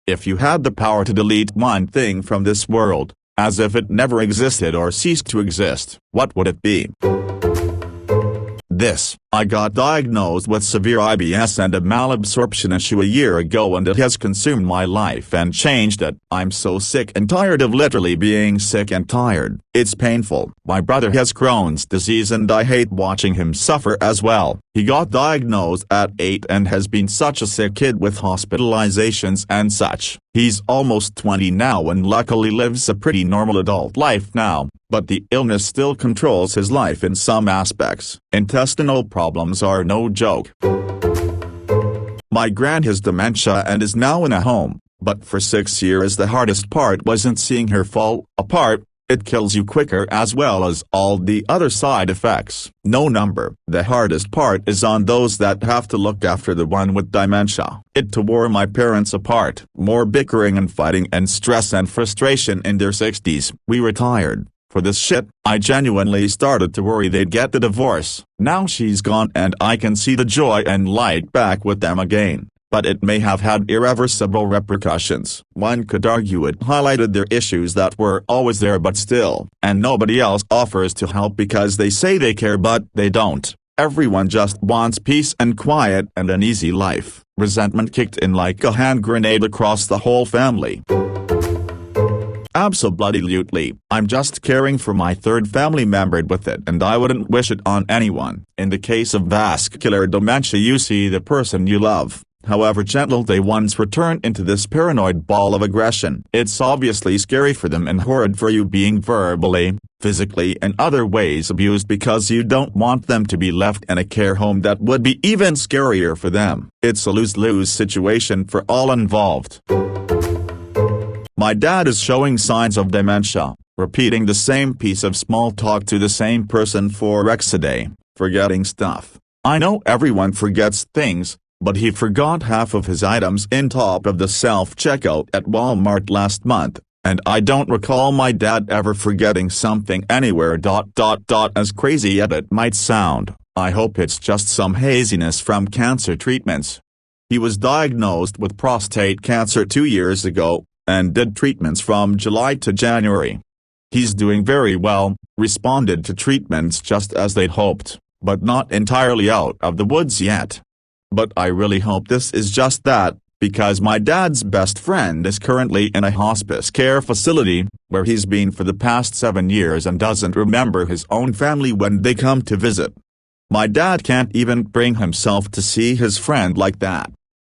If you had the power to delete one thing from this world, as if it never existed or ceased to exist, what would it be? I got diagnosed with severe IBS and a malabsorption issue a year ago, and it has consumed my life and changed it. I'm so sick and tired of literally being sick and tired. It's painful. My brother has Crohn's disease and I hate watching him suffer as well. He got diagnosed at 8 and has been such a sick kid with hospitalizations and such. He's almost 20 now and luckily lives a pretty normal adult life now, but the illness still controls his life in some aspects. Intestinal problems are no joke. My gran has dementia and is now in a home, but for 6 years the hardest part wasn't seeing her fall apart. It kills you quicker as well as all the other side effects. No number. The hardest part is on those that have to look after the one with dementia. It tore my parents apart. More bickering and fighting and stress and frustration in their 60s. We retired. For this shit, I genuinely started to worry they'd get the divorce. Now she's gone and I can see the joy and light back with them again. But it may have had irreversible repercussions. One could argue it highlighted their issues that were always there but still, and nobody else offers to help because they say they care but they don't. Everyone just wants peace and quiet and an easy life. Resentment kicked in like a hand grenade across the whole family. Absolutely. I'm just caring for my third family member with it and I wouldn't wish it on anyone. In the case of vascular dementia, you see the person you love, however gentle they once were, turned into this paranoid ball of aggression. It's obviously scary for them and horrid for you being verbally, physically and other ways abused because you don't want them to be left in a care home that would be even scarier for them. It's a lose-lose situation for all involved. My dad is showing signs of dementia, repeating the same piece of small talk to the same person for X a day, forgetting stuff. I know everyone forgets things, but he forgot half of his items in top of the self-checkout at Walmart last month, and I don't recall my dad ever forgetting something anywhere. As crazy as it might sound, I hope it's just some haziness from cancer treatments. He was diagnosed with prostate cancer 2 years ago, and did treatments from July to January. He's doing very well, responded to treatments just as they'd hoped, but not entirely out of the woods yet. But I really hope this is just that, because my dad's best friend is currently in a hospice care facility, where he's been for the past 7 years and doesn't remember his own family when they come to visit. My dad can't even bring himself to see his friend like that.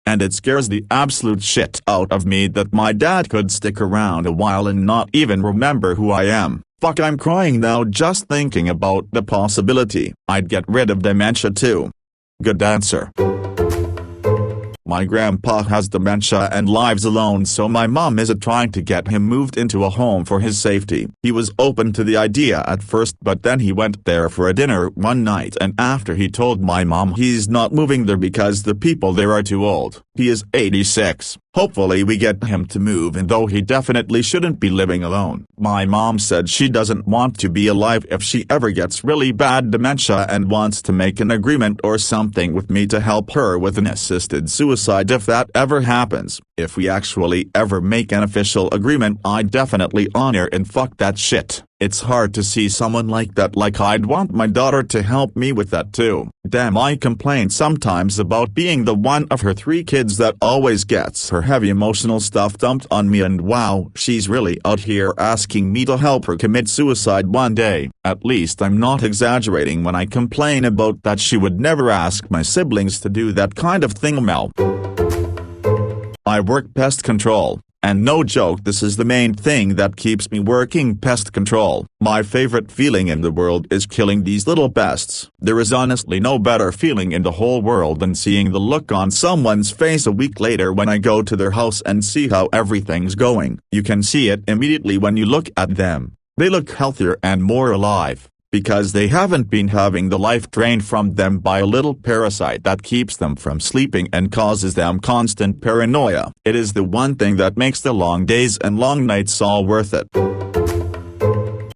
And it scares the absolute shit out of me that my dad could stick around a while and not even remember who I am. Fuck, I'm crying now just thinking about the possibility I'd get rid of dementia too. Good answer. My grandpa has dementia and lives alone, so my mom is trying to get him moved into a home for his safety. He was open to the idea at first, but then he went there for a dinner one night and after he told my mom he's not moving there because the people there are too old. He is 86. Hopefully we get him to move in, though he definitely shouldn't be living alone. My mom said she doesn't want to be alive if she ever gets really bad dementia and wants to make an agreement or something with me to help her with an assisted suicide if that ever happens. If we actually ever make an official agreement, I definitely honor and fuck that shit. It's hard to see someone like that. Like, I'd want my daughter to help me with that too. Damn, I complain sometimes about being the one of her 3 kids that always gets her heavy emotional stuff dumped on me, and wow, she's really out here asking me to help her commit suicide one day. At least I'm not exaggerating when I complain about that. She would never ask my siblings to do that kind of thing. Mel. I work pest control. And no joke, this is the main thing that keeps me working pest control. My favorite feeling in the world is killing these little pests. There is honestly no better feeling in the whole world than seeing the look on someone's face a week later when I go to their house and see how everything's going. You can see it immediately when you look at them. They look healthier and more alive, because they haven't been having the life drained from them by a little parasite that keeps them from sleeping and causes them constant paranoia. It is the one thing that makes the long days and long nights all worth it.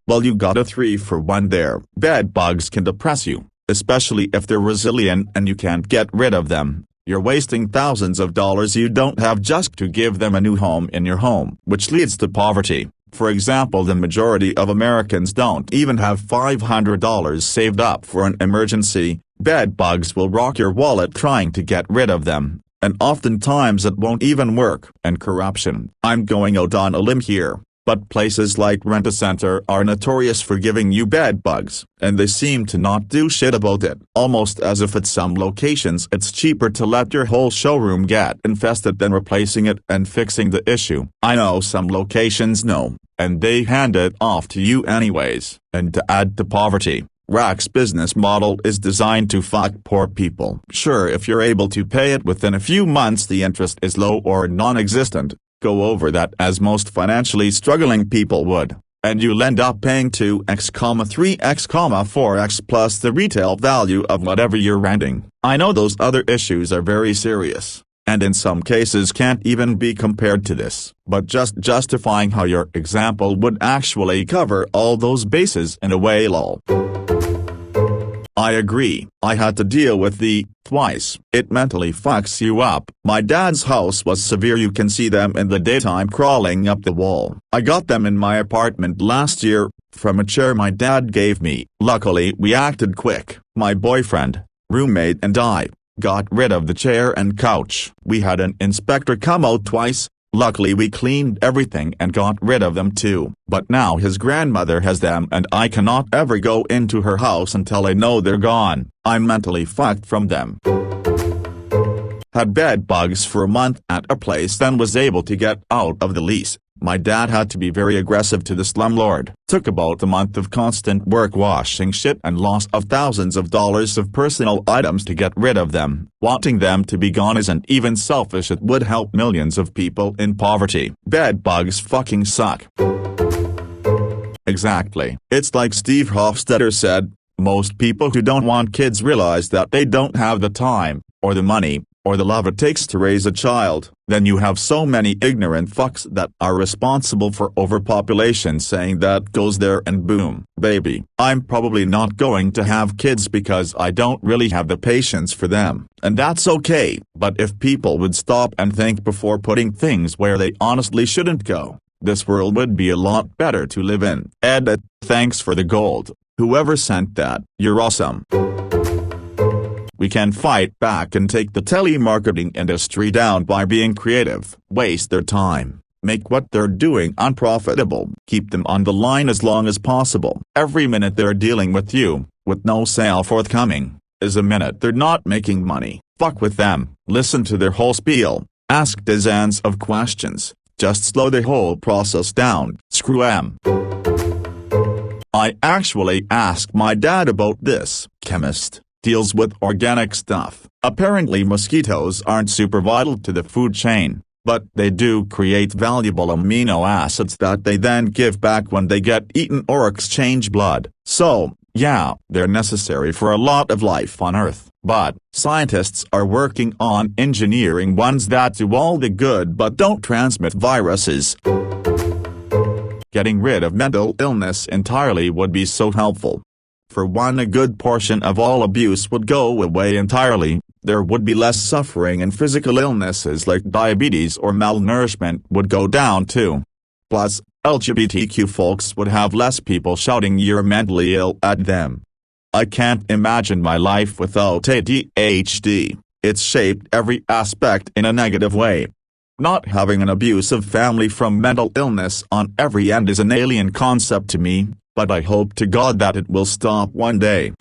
Well, you got a 3 for 1 there. Bed bugs can depress you, especially if they're resilient and you can't get rid of them. You're wasting thousands of dollars you don't have just to give them a new home in your home, which leads to poverty. For example, the majority of Americans don't even have $500 saved up for an emergency. Bed bugs will rock your wallet trying to get rid of them, and oftentimes it won't even work. And corruption. I'm going out on a limb here, but places like Rent-A-Center are notorious for giving you bed bugs, and they seem to not do shit about it. Almost as if at some locations it's cheaper to let your whole showroom get infested than replacing it and fixing the issue. I know some locations know, and they hand it off to you anyways. And to add to poverty, Rack's business model is designed to fuck poor people. Sure, if you're able to pay it within a few months, the interest is low or non-existent. Go over that as most financially struggling people would, and you'll end up paying 2x, 3x, 4x plus the retail value of whatever you're renting. I know those other issues are very serious, and in some cases can't even be compared to this, but just justifying how your example would actually cover all those bases in a way, lol. I agree. I had to deal with the twice. It mentally fucks you up. My dad's house was severe. You can see them in the daytime crawling up the wall. I got them in my apartment last year, from a chair my dad gave me. Luckily we acted quick. My boyfriend, roommate and I got rid of the chair and couch. We had an inspector come out twice. Luckily we cleaned everything and got rid of them too. But now his grandmother has them and I cannot ever go into her house until I know they're gone. I'm mentally fucked from them. Had bed bugs for a month at a place, then was able to get out of the lease. My dad had to be very aggressive to the slumlord. Took about a month of constant work washing shit and loss of thousands of dollars of personal items to get rid of them. Wanting them to be gone isn't even selfish, it would help millions of people in poverty. Bed bugs fucking suck. Exactly. It's like Steve Hofstetter said, most people who don't want kids realize that they don't have the time, or the money, or the love it takes to raise a child. Then you have so many ignorant fucks that are responsible for overpopulation saying that goes there and boom, baby. I'm probably not going to have kids because I don't really have the patience for them, and that's okay. But if people would stop and think before putting things where they honestly shouldn't go, this world would be a lot better to live in. Edit. Thanks for the gold. Whoever sent that, you're awesome. We can fight back and take the telemarketing industry down by being creative. Waste their time. Make what they're doing unprofitable. Keep them on the line as long as possible. Every minute they're dealing with you, with no sale forthcoming, is a minute they're not making money. Fuck with them. Listen to their whole spiel. Ask dozens of questions. Just slow the whole process down. Screw 'em. I actually asked my dad about this. Chemist. Deals with organic stuff. Apparently mosquitoes aren't super vital to the food chain, but they do create valuable amino acids that they then give back when they get eaten or exchange blood. So, yeah, they're necessary for a lot of life on Earth, but scientists are working on engineering ones that do all the good but don't transmit viruses. Getting rid of mental illness entirely would be so helpful. For one, a good portion of all abuse would go away entirely. There would be less suffering, and physical illnesses like diabetes or malnourishment would go down too. Plus, LGBTQ folks would have less people shouting you're mentally ill at them. I can't imagine my life without ADHD. It's shaped every aspect in a negative way. Not having an abusive family from mental illness on every end is an alien concept to me, but I hope to God that it will stop one day.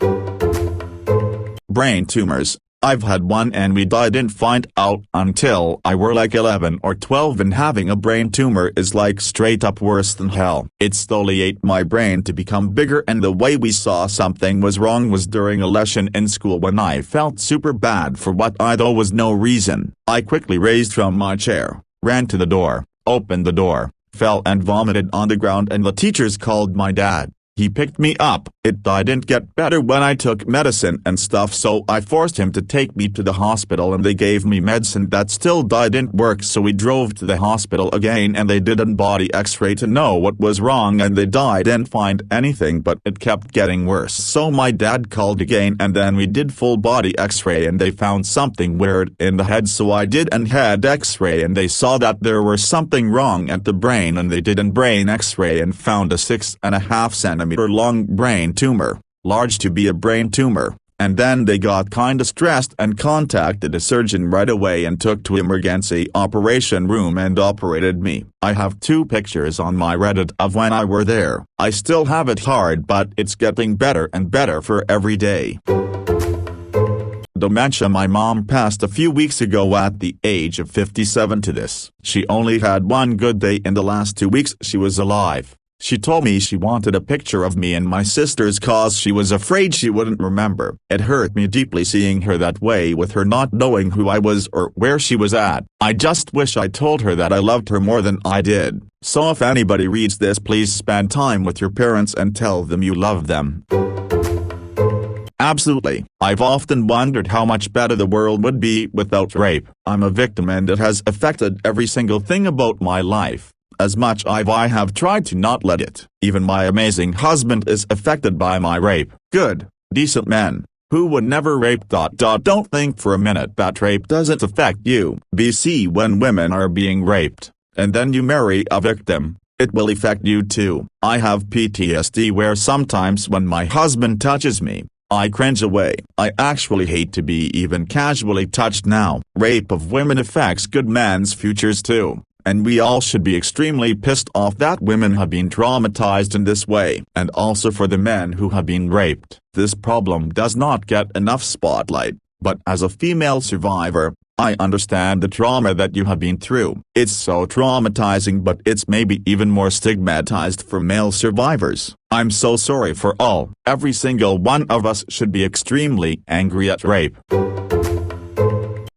Brain tumors. I've had one and we didn't find out until I were like 11 or 12, and having a brain tumor is like straight up worse than hell. It slowly ate my brain to become bigger, and the way we saw something was wrong was during a lesson in school when I felt super bad for what I thought was no reason. I quickly raised from my chair, ran to the door, opened the door, fell and vomited on the ground, and the teachers called my dad. He picked me up. It didn't get better when I took medicine and stuff, so I forced him to take me to the hospital, and they gave me medicine that still didn't work, so we drove to the hospital again and they did a body x-ray to know what was wrong, and they didn't find anything, but it kept getting worse. So my dad called again and then we did full body x-ray and they found something weird in the head, so I did an head x-ray and they saw that there was something wrong at the brain, and they did a brain x-ray and found a 6.5 centimeter long brain tumor, large to be a brain tumor, and then they got kinda stressed and contacted a surgeon right away and took to emergency operation room and operated me. I have 2 pictures on my Reddit of when I were there. I still have it hard, but it's getting better and better for every day. Dementia. My mom passed a few weeks ago at the age of 57 to this. She only had one good day in the last 2 weeks she was alive. She told me she wanted a picture of me and my sisters cause she was afraid she wouldn't remember. It hurt me deeply seeing her that way, with her not knowing who I was or where she was at. I just wish I told her that I loved her more than I did. So if anybody reads this, please spend time with your parents and tell them you love them. Absolutely. I've often wondered how much better the world would be without rape. I'm a victim and it has affected every single thing about my life. As much as I have tried to not let it. Even my amazing husband is affected by my rape. Good, decent men, who would never rape. Don't think for a minute that rape doesn't affect you. BC, when women are being raped, and then you marry a victim, it will affect you too. I have PTSD where sometimes when my husband touches me, I cringe away. I actually hate to be even casually touched now. Rape of women affects good men's futures too. And we all should be extremely pissed off that women have been traumatized in this way. And also for the men who have been raped. This problem does not get enough spotlight, but as a female survivor, I understand the trauma that you have been through. It's so traumatizing, but it's maybe even more stigmatized for male survivors. I'm so sorry for all. Every single one of us should be extremely angry at rape.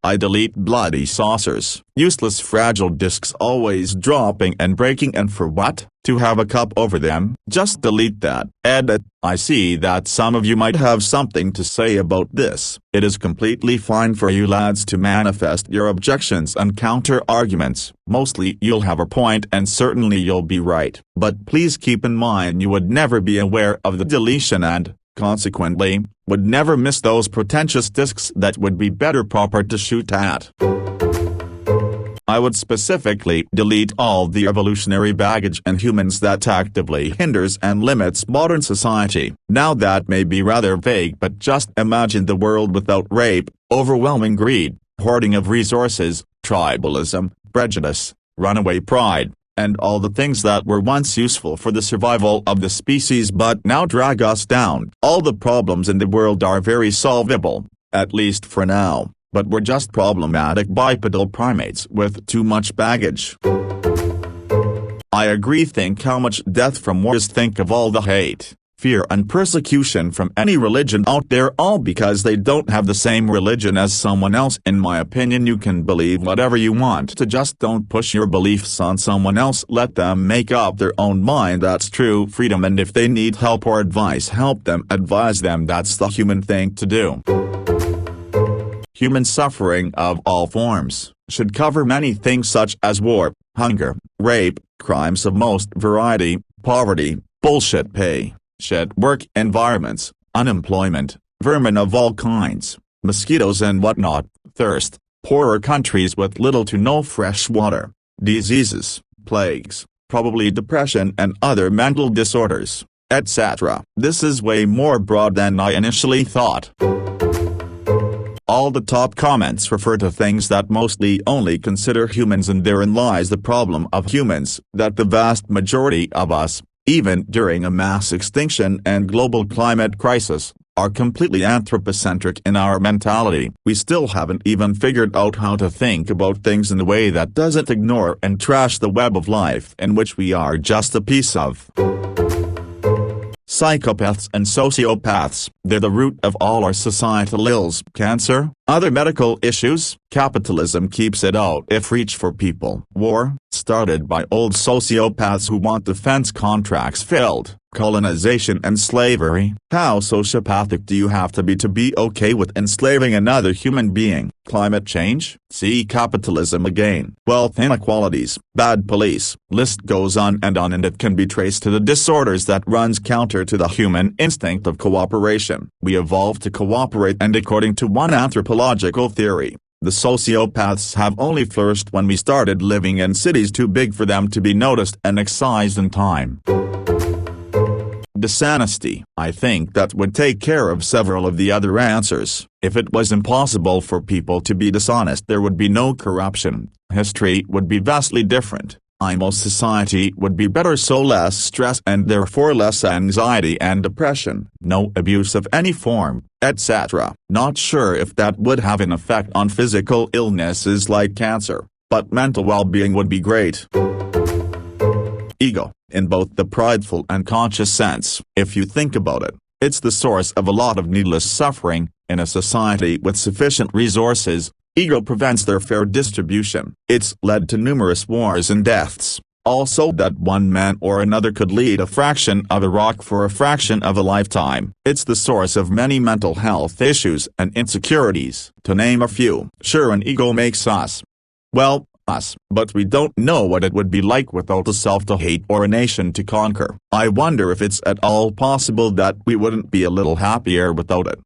I delete bloody saucers. Useless fragile discs always dropping and breaking, and for what? To have a cup over them? Just delete that. Edit. I see that some of you might have something to say about this. It is completely fine for you lads to manifest your objections and counter arguments. Mostly you'll have a point and certainly you'll be right. But please keep in mind you would never be aware of the deletion and, consequently, would never miss those pretentious discs that would be better proper to shoot at. I would specifically delete all the evolutionary baggage in humans that actively hinders and limits modern society. Now that may be rather vague, but just imagine the world without rape, overwhelming greed, hoarding of resources, tribalism, prejudice, runaway pride, and all the things that were once useful for the survival of the species but now drag us down. All the problems in the world are very solvable, at least for now, but we're just problematic bipedal primates with too much baggage. I agree. Think how much death from wars, think of all the hate, fear and persecution from any religion out there, all because they don't have the same religion as someone else. In my opinion, you can believe whatever you want to, just don't push your beliefs on someone else. Let them make up their own mind. That's true freedom, and if they need help or advice, help them, advise them. That's the human thing to do. Human suffering of all forms should cover many things such as war, hunger, rape, crimes of most variety, poverty, bullshit pay, shit work environments, unemployment, vermin of all kinds, mosquitoes and whatnot, thirst, poorer countries with little to no fresh water, diseases, plagues, probably depression and other mental disorders, etc. This is way more broad than I initially thought. All the top comments refer to things that mostly only consider humans, and therein lies the problem of humans, that the vast majority of us, even during a mass extinction and global climate crisis, are completely anthropocentric in our mentality. We still haven't even figured out how to think about things in a way that doesn't ignore and trash the web of life in which we are just a piece of. Psychopaths and sociopaths, they're the root of all our societal ills. Cancer, other medical issues, capitalism keeps it out of reach for people. War, started by old sociopaths who want defense contracts filled, colonization and slavery. How sociopathic do you have to be okay with enslaving another human being? Climate change? See capitalism again. Wealth inequalities, bad police, list goes on, and it can be traced to the disorders that runs counter to the human instinct of cooperation. We evolved to cooperate, and according to one anthropological theory, the sociopaths have only flourished when we started living in cities too big for them to be noticed and excised in time. Dishonesty. I think that would take care of several of the other answers. If it was impossible for people to be dishonest, there would be no corruption. History would be vastly different. Most society would be better, so less stress and therefore less anxiety and depression, no abuse of any form, etc. Not sure if that would have an effect on physical illnesses like cancer, but mental well-being would be great. Ego, in both the prideful and conscious sense. If you think about it, it's the source of a lot of needless suffering. In a society with sufficient resources, ego prevents their fair distribution. It's led to numerous wars and deaths. Also, that one man or another could lead a fraction of a rock for a fraction of a lifetime. It's the source of many mental health issues and insecurities, to name a few. Sure, an ego makes us, well, us, but we don't know what it would be like without a self to hate or a nation to conquer. I wonder if it's at all possible that we wouldn't be a little happier without it.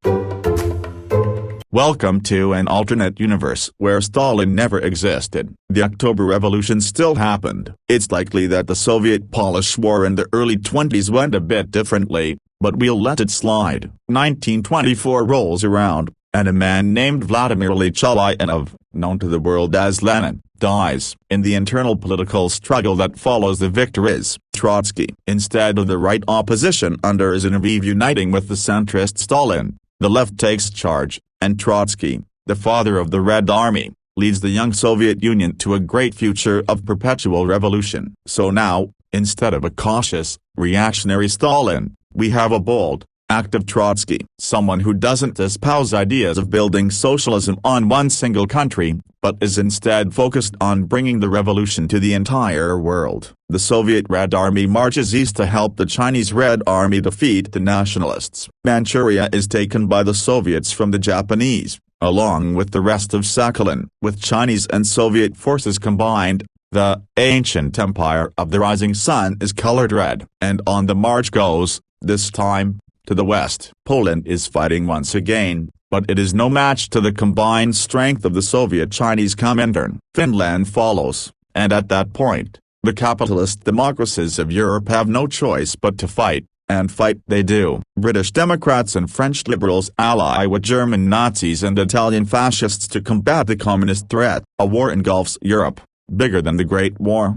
Welcome to an alternate universe where Stalin never existed. The October Revolution still happened. It's likely that the Soviet-Polish War in the early 20s went a bit differently, but we'll let it slide. 1924 rolls around, and a man named Vladimir Ilyich Ulyanov, known to the world as Lenin, dies. In the internal political struggle that follows the victor is Trotsky. Instead of the right opposition under Zinoviev uniting with the centrist Stalin, the left takes charge, and Trotsky, the father of the Red Army, leads the young Soviet Union to a great future of perpetual revolution. So now, instead of a cautious, reactionary Stalin, we have a bold, active Trotsky, someone who doesn't espouse ideas of building socialism on one single country, but is instead focused on bringing the revolution to the entire world. The Soviet Red Army marches east to help the Chinese Red Army defeat the nationalists. Manchuria is taken by the Soviets from the Japanese, along with the rest of Sakhalin. With Chinese and Soviet forces combined, the ancient empire of the rising sun is colored red, and on the march goes, this time, to the west. Poland is fighting once again, but it is no match to the combined strength of the Soviet-Chinese Comintern. Finland follows, and at that point, the capitalist democracies of Europe have no choice but to fight, and fight they do. British Democrats and French liberals ally with German Nazis and Italian fascists to combat the communist threat. A war engulfs Europe, bigger than the Great War.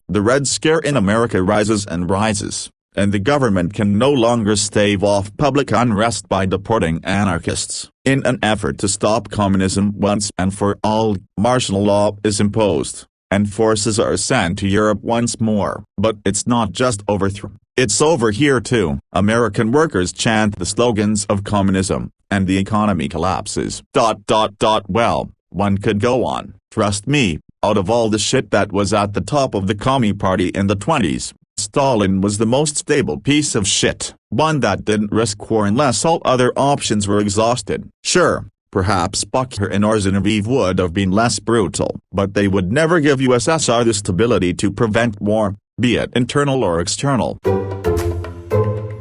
The Red Scare in America rises and rises, and the government can no longer stave off public unrest by deporting anarchists. In an effort to stop communism once and for all, martial law is imposed, and forces are sent to Europe once more. But it's not just overthrow, it's over here too. American workers chant the slogans of communism, and the economy collapses. Well, one could go on. Trust me, out of all the shit that was at the top of the Commie Party in the 20s, Stalin was the most stable piece of shit, one that didn't risk war unless all other options were exhausted. Sure, perhaps Bukharin or Zinoviev would have been less brutal, but they would never give USSR the stability to prevent war, be it internal or external.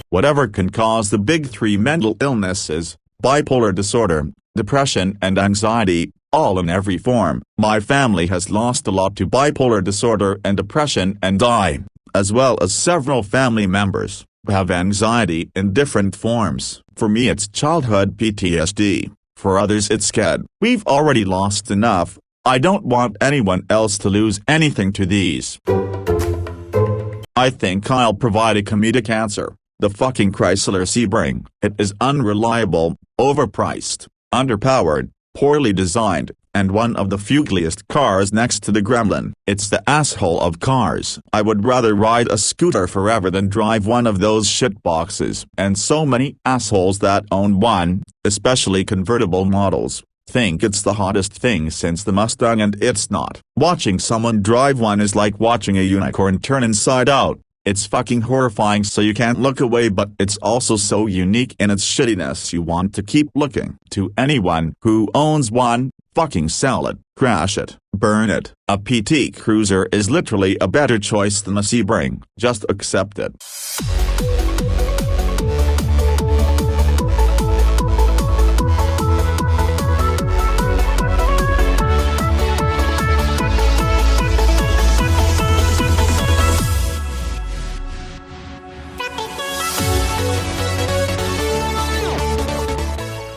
Whatever can cause the big three mental illnesses, bipolar disorder, depression and anxiety, all in every form. My family has lost a lot to bipolar disorder and depression, and I, as well as several family members, have anxiety in different forms. For me it's childhood PTSD, for others it's SCAD. We've already lost enough, I don't want anyone else to lose anything to these. I think I'll provide a comedic answer. The fucking Chrysler Sebring. It is unreliable, overpriced, underpowered, poorly designed, and one of the fuggliest cars next to the Gremlin. It's the asshole of cars. I would rather ride a scooter forever than drive one of those shitboxes. And so many assholes that own one, especially convertible models, think it's the hottest thing since the Mustang, and it's not. Watching someone drive one is like watching a unicorn turn inside out. It's fucking horrifying, so you can't look away, but it's also so unique in its shittiness you want to keep looking. To anyone who owns one, fucking sell it, crash it, burn it. A PT Cruiser is literally a better choice than a Sebring. Just accept it.